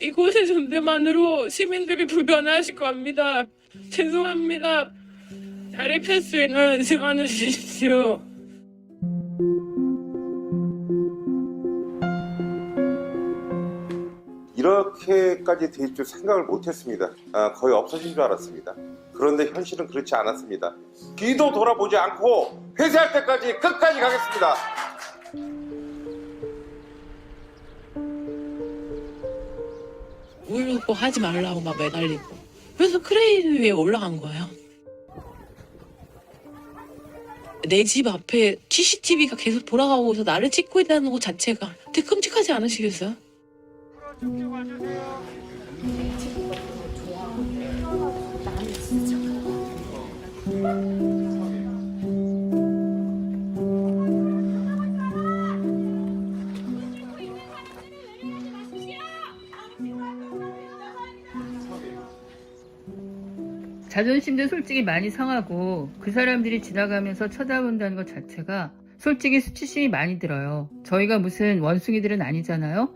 이곳의 존재만으로 시민들이 불편해하실 겁니다. 죄송합니다. 자립할 수 있는 시간을 주십시오. 이렇게까지 될 줄 생각을 못했습니다. 거의 없어진 줄 알았습니다. 그런데 현실은 그렇지 않았습니다. 뒤도 돌아보지 않고 회수할 때까지 끝까지 가겠습니다. 울고 하지 말라고 막 매달리고. 그래서 크레인 위에 올라간 거예요. 내 집 앞에 CCTV가 계속 돌아가고 있어 나를 찍고 있다는 것 자체가 되게 끔찍하지 않으시겠어요? 자존심도 솔직히 많이 상하고 그 사람들이 지나가면서 쳐다본다는 것 자체가 솔직히 수치심이 많이 들어요. 저희가 무슨 원숭이들은 아니잖아요.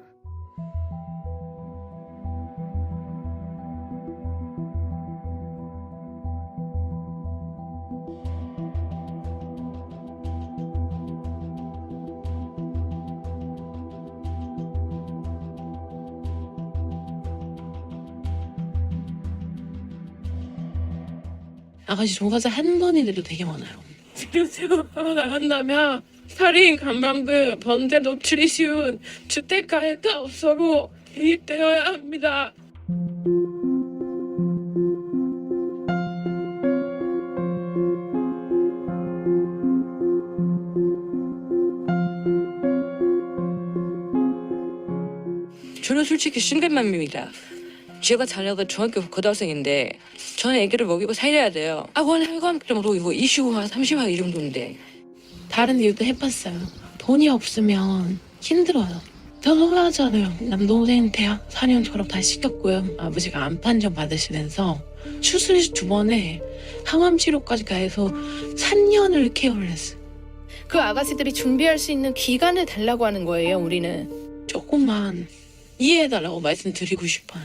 아가씨 종사자 한 번이라도 되게 많아요. 지금 세워서 나간다면 살인, 강간등, 범죄 노출이 쉬운 주택가의 가업소로 개입되어야 합니다. 저는 솔직히 순간맘입니다. 제가 자녀가 중학교 고등학생인데 저는 애기를 먹이고 살려야 돼요. 학원 혈관병으로 이거 20화, 30화 이 정도인데. 다른 일도 해봤어요. 돈이 없으면 힘들어요. 저도 하잖아요. 남동생 대학 4년 졸업 다 시켰고요. 아버지가 암 판정 받으시면서 수술 2번에 항암 치료까지 가해서 3년을 케어를 했어요. 그 아가씨들이 준비할 수 있는 기간을 달라고 하는 거예요, 우리는. 조금만 이해해달라고 말씀드리고 싶어요.